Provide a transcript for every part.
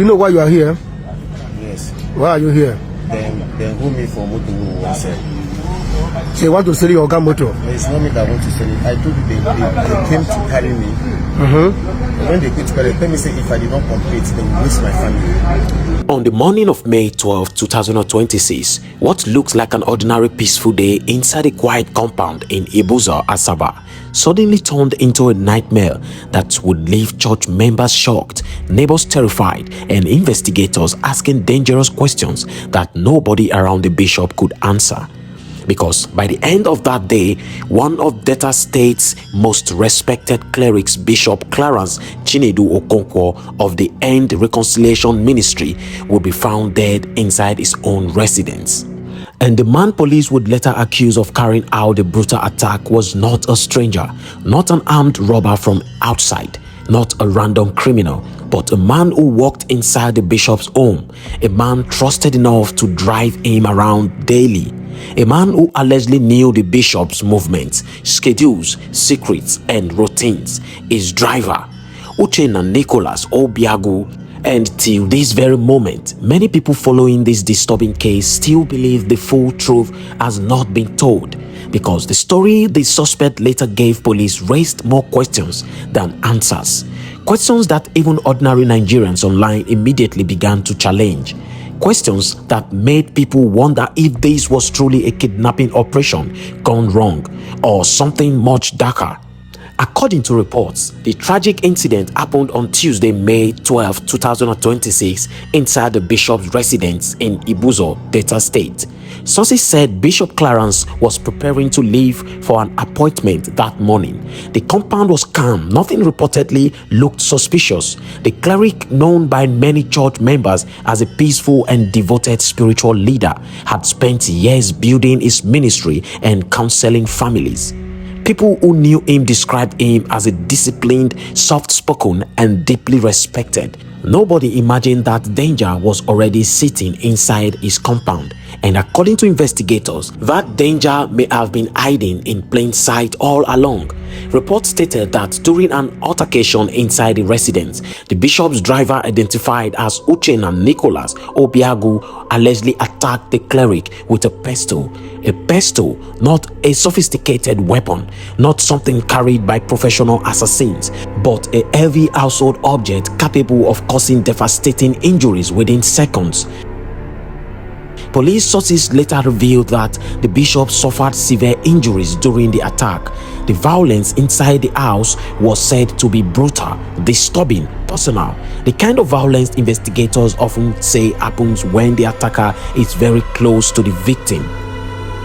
know why you are here? Yes. Why are you here? Then hold me for motor one side. So you want to sell your motor? It's not me that want to sell it. I told you they came to carry me. When they came to carry me, let me say if I did not complete, then we miss my family. On the morning of May 12, 2026, what looks like an ordinary peaceful day inside a quiet compound in Ibuza, Asaba, suddenly turned into a nightmare that would leave church members shocked, neighbors terrified, and investigators asking dangerous questions that nobody around the bishop could answer. Because by the end of that day, one of Delta State's most respected clerics, Bishop Clarence Chinedu Okonkwo of the End Reconciliation Ministry, would be found dead inside his own residence. And the man police would later accuse of carrying out the brutal attack was not a stranger, not an armed robber from outside, not a random criminal, but a man who walked inside the bishop's home, a man trusted enough to drive him around daily, a man who allegedly knew the bishop's movements, schedules, secrets, and routines, his driver, Uchenna Nicholas Obiagu. And till this very moment, many people following this disturbing case still believe the full truth has not been told, because the story the suspect later gave police raised more questions than answers. Questions that even ordinary Nigerians online immediately began to challenge. Questions that made people wonder if this was truly a kidnapping operation gone wrong or something much darker. According to reports, the tragic incident happened on Tuesday, May 12, 2026, inside the bishop's residence in Ibuza, Delta State. Sources said Bishop Clarence was preparing to leave for an appointment that morning. The compound was calm. Nothing reportedly looked suspicious. The cleric, known by many church members as a peaceful and devoted spiritual leader, had spent years building his ministry and counseling families. People who knew him described him as a disciplined, soft-spoken, and deeply respected. Nobody imagined that danger was already sitting inside his compound, and according to investigators, that danger may have been hiding in plain sight all along. Reports stated that during an altercation inside the residence, the bishop's driver, identified as Uchenna Nicholas Obiagu, allegedly attacked the cleric with a pestle. A pestle, not a sophisticated weapon, not something carried by professional assassins, but a heavy household object capable of causing devastating injuries within seconds. Police sources later revealed that the bishop suffered severe injuries during the attack. The violence inside the house was said to be brutal, disturbing, personal, the kind of violence investigators often say happens when the attacker is very close to the victim.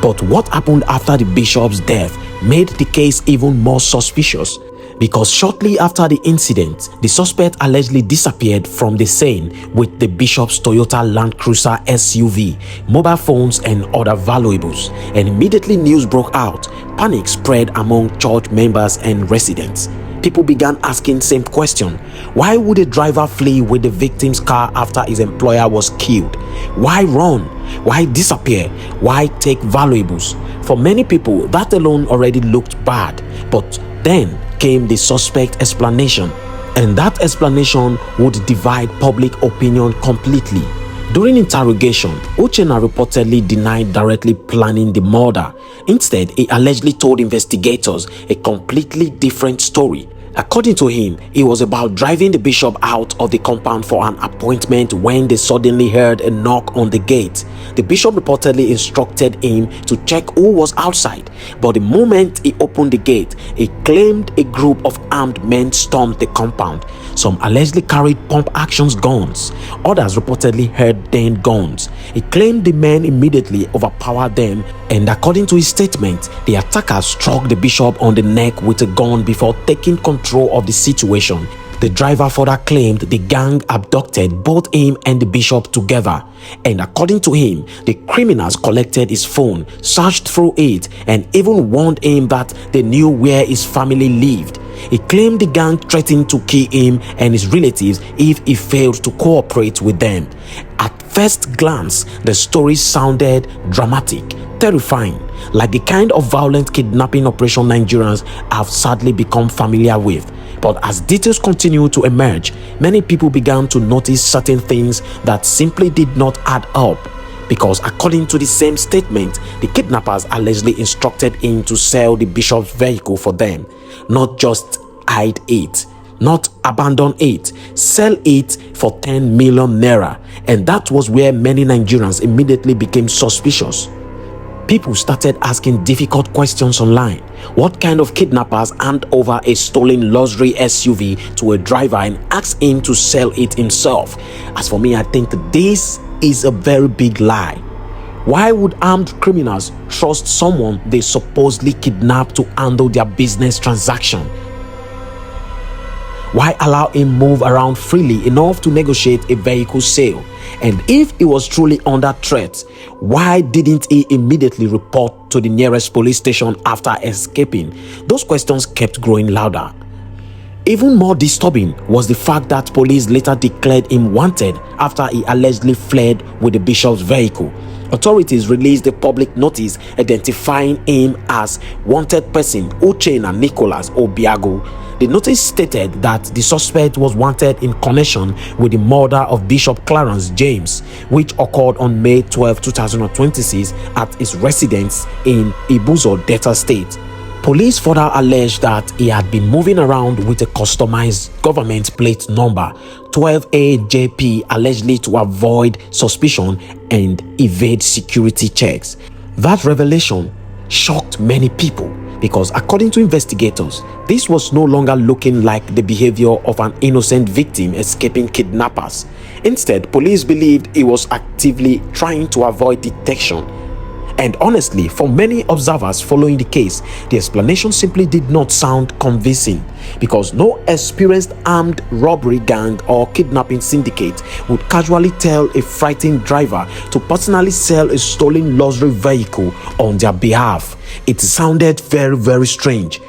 But what happened after the bishop's death made the case even more suspicious, because shortly after the incident, the suspect allegedly disappeared from the scene with the bishop's Toyota Land Cruiser SUV, mobile phones, and other valuables, and immediately news broke out. Panic spread among church members and residents. People began asking same question: why would a driver flee with the victim's car after his employer was killed? Why run? Why disappear? Why take valuables? For many people, that alone already looked bad. But then came the suspect explanation, and that explanation would divide public opinion completely. During interrogation, Uchenna reportedly denied directly planning the murder. Instead, he allegedly told investigators a completely different story. According to him, it was about driving the bishop out of the compound for an appointment when they suddenly heard a knock on the gate. The bishop reportedly instructed him to check who was outside, but the moment he opened the gate, he claimed a group of armed men stormed the compound. Some allegedly carried pump-action guns. Others reportedly held then guns. He claimed the men immediately overpowered them, and according to his statement, the attackers struck the bishop on the neck with a gun before taking control of the situation. The driver further claimed the gang abducted both him and the bishop together, and according to him, the criminals collected his phone, searched through it, and even warned him that they knew where his family lived. He claimed the gang threatened to kill him and his relatives if he failed to cooperate with them. At first glance, the story sounded dramatic, terrifying, like the kind of violent kidnapping operation Nigerians have sadly become familiar with. But as details continued to emerge, many people began to notice certain things that simply did not add up. Because according to the same statement, the kidnappers allegedly instructed him to sell the bishop's vehicle for them, not just hide it, not abandon it, sell it for 10 million naira. And that was where many Nigerians immediately became suspicious. People started asking difficult questions online. What kind of kidnappers hand over a stolen luxury SUV to a driver and ask him to sell it himself? As for me, I think this is a very big lie. Why would armed criminals trust someone they supposedly kidnapped to handle their business transaction? Why allow him move around freely enough to negotiate a vehicle sale? And if he was truly under threat, why didn't he immediately report to the nearest police station after escaping? Those questions kept growing louder. Even more disturbing was the fact that police later declared him wanted after he allegedly fled with the bishop's vehicle. Authorities released a public notice identifying him as wanted person Uchenna Nicholas Obiago. The notice stated that the suspect was wanted in connection with the murder of Bishop Clarence James, which occurred on May 12, 2026 at his residence in Ibuza, Delta State. Police further alleged that he had been moving around with a customized government plate number 12AJP, allegedly to avoid suspicion and evade security checks. That revelation shocked many people because, according to investigators, this was no longer looking like the behavior of an innocent victim escaping kidnappers. Instead, police believed he was actively trying to avoid detection. And honestly, for many observers following the case, the explanation simply did not sound convincing, because no experienced armed robbery gang or kidnapping syndicate would casually tell a frightened driver to personally sell a stolen luxury vehicle on their behalf. It sounded very, very strange.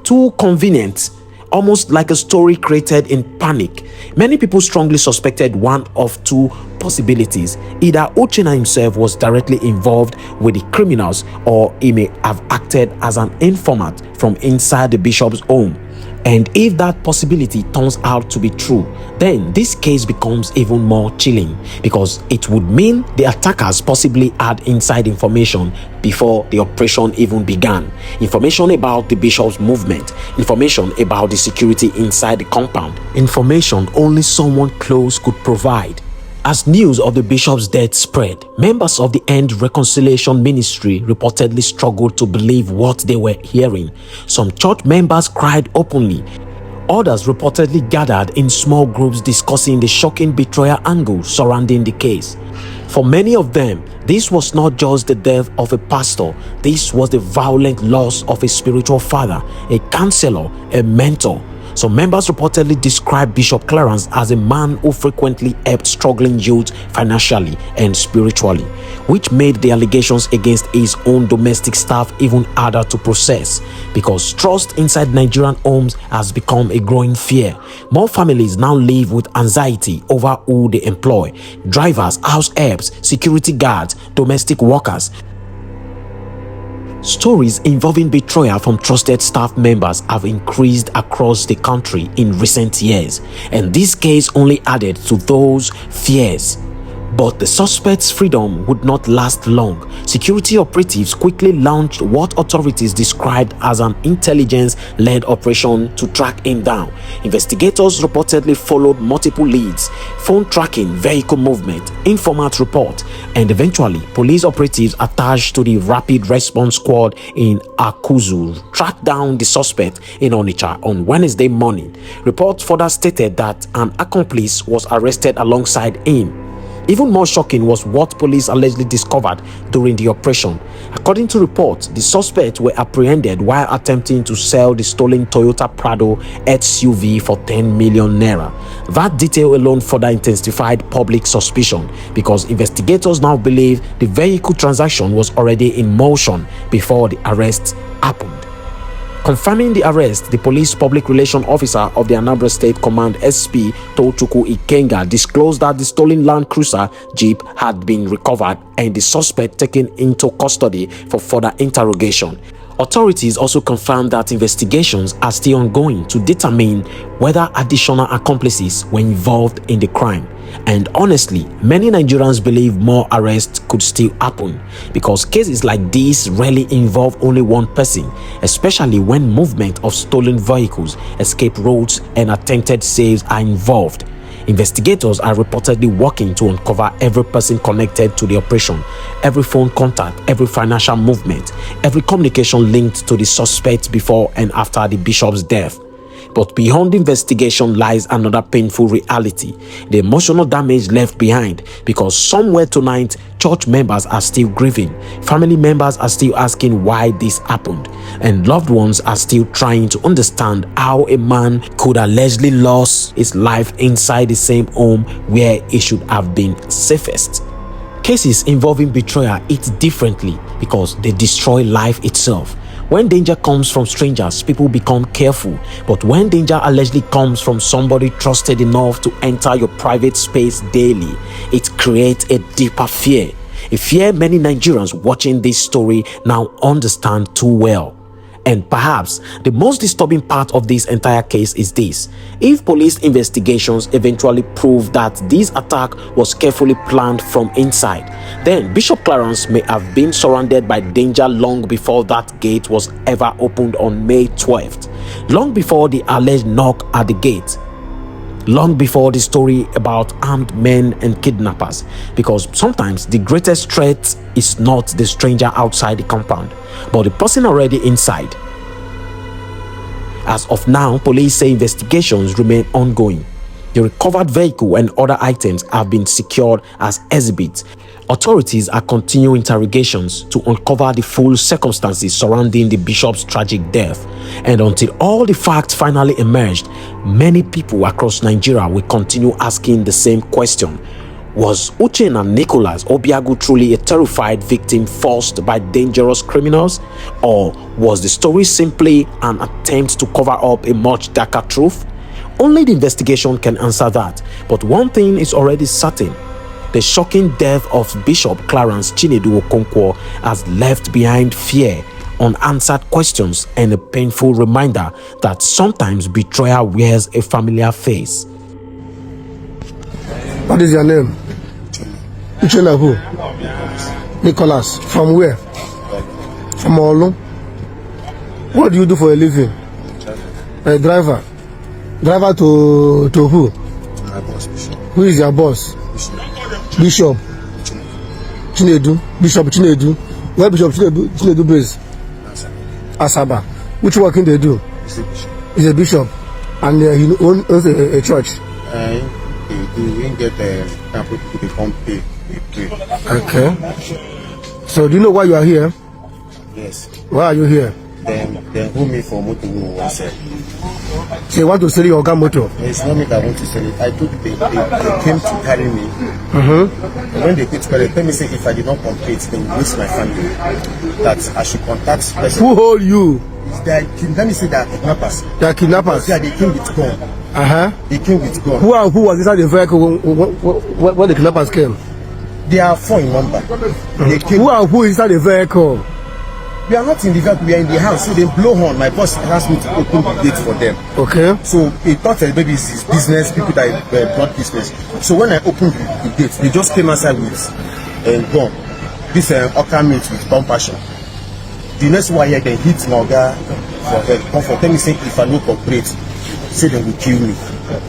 Too convenient. Almost like a story created in panic. Many people strongly suspected one of two possibilities. Either Uchenna himself was directly involved with the criminals, or he may have acted as an informant from inside the bishop's home. And if that possibility turns out to be true, then this case becomes even more chilling, because it would mean the attackers possibly had inside information before the operation even began. Information about the bishop's movement, information about the security inside the compound, information only someone close could provide. As news of the bishop's death spread, members of the End Reconciliation Ministry reportedly struggled to believe what they were hearing. Some church members cried openly. Others reportedly gathered in small groups discussing the shocking betrayal angle surrounding the case. For many of them, this was not just the death of a pastor, this was the violent loss of a spiritual father, a counselor, a mentor. Some members reportedly described Bishop Clarence as a man who frequently helped struggling youth financially and spiritually, which made the allegations against his own domestic staff even harder to process, because trust inside Nigerian homes has become a growing fear. More families now live with anxiety over who they employ: drivers, house helps, security guards, domestic workers. Stories involving betrayal from trusted staff members have increased across the country in recent years, and this case only added to those fears. But the suspect's freedom would not last long. Security operatives quickly launched what authorities described as an intelligence-led operation to track him down. Investigators reportedly followed multiple leads: phone tracking, vehicle movement, informant report, and eventually police operatives attached to the Rapid Response Squad in Akuzu tracked down the suspect in Onitsha on Wednesday morning. Reports further stated that an accomplice was arrested alongside him. Even more shocking was what police allegedly discovered during the operation. According to reports, the suspects were apprehended while attempting to sell the stolen Toyota Prado SUV for 10 million naira. That detail alone further intensified public suspicion, because investigators now believe the vehicle transaction was already in motion before the arrest happened. Confirming the arrest, the police public relations officer of the Anambra State Command SP Tochukwu Ikenga disclosed that the stolen Land Cruiser Jeep had been recovered and the suspect taken into custody for further interrogation. Authorities also confirmed that investigations are still ongoing to determine whether additional accomplices were involved in the crime. And honestly, many Nigerians believe more arrests could still happen because cases like these rarely involve only one person, especially when movement of stolen vehicles, escape routes, and attempted sales are involved. Investigators are reportedly working to uncover every person connected to the operation, every phone contact, every financial movement, every communication linked to the suspect before and after the bishop's death. But beyond the investigation lies another painful reality: the emotional damage left behind, because somewhere tonight, church members are still grieving, family members are still asking why this happened, and loved ones are still trying to understand how a man could allegedly lose his life inside the same home where he should have been safest. Cases involving betrayal hit differently because they destroy life itself. When danger comes from strangers, people become careful. But when danger allegedly comes from somebody trusted enough to enter your private space daily, it creates a deeper fear. A fear many Nigerians watching this story now understand too well. And perhaps the most disturbing part of this entire case is this: if police investigations eventually prove that this attack was carefully planned from inside, then Bishop Clarence may have been surrounded by danger long before that gate was ever opened on May 12th, long before the alleged knock at the gate, long before the story about armed men and kidnappers, because sometimes the greatest threat is not the stranger outside the compound, but the person already inside. As of now, police say investigations remain ongoing. The recovered vehicle and other items have been secured as exhibits. Authorities are continuing interrogations to uncover the full circumstances surrounding the bishop's tragic death. And until all the facts finally emerged, many people across Nigeria will continue asking the same question: was Uchenna Nicholas Obiagu truly a terrified victim forced by dangerous criminals? Or was the story simply an attempt to cover up a much darker truth? Only the investigation can answer that. But one thing is already certain: the shocking death of Bishop Clarence Chinedu Okonkwo has left behind fear, unanswered questions, and a painful reminder that sometimes betrayal wears a familiar face. What is your name? Uchenna who? Nicholas. From where? From Olu. What do you do for a living? A driver. Driver to who? My boss, Bishop. Who is your boss? Bishop Chinedu. Bishop Chinedu. Where Bishop Chinedu based? Asaba. Which working they do? He's a bishop. He's a bishop. And he owns a church. He didn't get people to become paid. Okay. So do you know why you are here? Yes. Why are you here? Then who me for motor one side. So you want to sell your gun motor? It's not me that want to sell it. I told they came to carry me. And when they came to carry me, tell me say if I did not complete, they will waste my family. That I should contact person. Who hold you? Let me say they are kidnappers. They are kidnappers? Yeah, they came with gun. They came with gun. Who was inside the vehicle when the kidnappers came? They are 4 in number. They came. Who is inside the vehicle? We are not in the vehicle, we are in the house. So they blow horn. My boss asked me to open the gate for them. Okay. So he thought that maybe it's his business, people that brought business. So when I opened the gate, they just came outside with gun. This Oka mate with compassion. The next one here, they hit Noga for head. Comfort. Tell me say if I no cooperate, say they will kill me.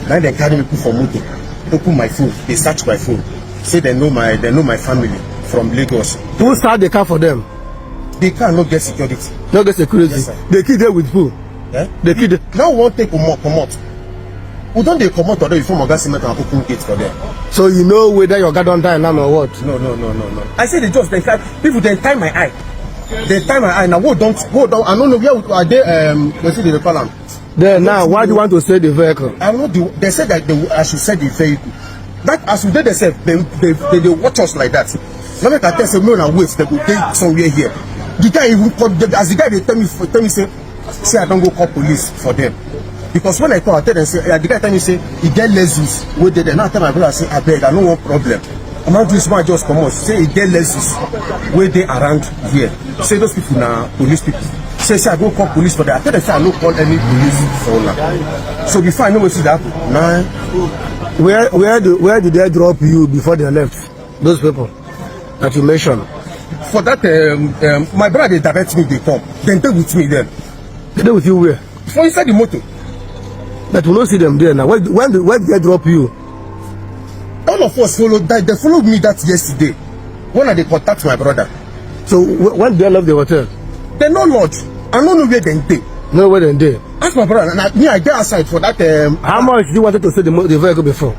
Now they carry me for motor. Open my phone. They search my phone. Say they know my family from Lagos. Who start the car for them? They cannot get security. Not get security. Yes, they kill them with who? Eh? They kill them. Now we won't take come out. We don't they come out today before Moga Cement and open gate for them. So you know whether your guy don't die now or what? No. I say they just people they tie my eye. They tie my eye now. Hold on. I don't know where are they what's the column. Then now why do you want to sell the vehicle? I know they said that I should sell the vehicle. That as we did they said they watch us like that. Now make I tell say no na wait, they go take somewhere here. The guy even called as the guy they tell me say I don't go call police for them. Because when I call, I tell them say the guy tell me say he get lessons where they now tell my brother say I beg, I no one problem. I'm not doing smart just come out. Say he get lessons where they around here. Say those people now police people. Say I go call police for that. I tell them say I no call any police for now. So before I know what should happen, nah. Where did they drop you before they left? Those people that you mentioned. For that, my brother they direct me, they come. Then they with me then. They with you where? For inside the motor. But we don't see them there now. Where did they drop you? All of us followed that. They followed me that yesterday. When they contact my brother. So when they left the hotel? They no lodge. I don't know where they stay. No where they stay. Ask my brother. And I get outside for that. How much did you wanted to sell the vehicle before?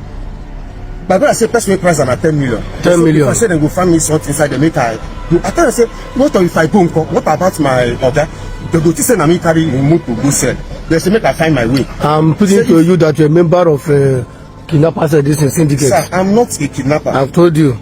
My brother said personal price and 10 million. 10 million. If I said they go find me something inside the make I tell them say, what if I go? What about my order? They go to say me carry remote to go sell. They say make I find my way. I'm putting to you that you're a member of kidnappers this syndicate. Sir, I'm not a kidnapper. I've told you.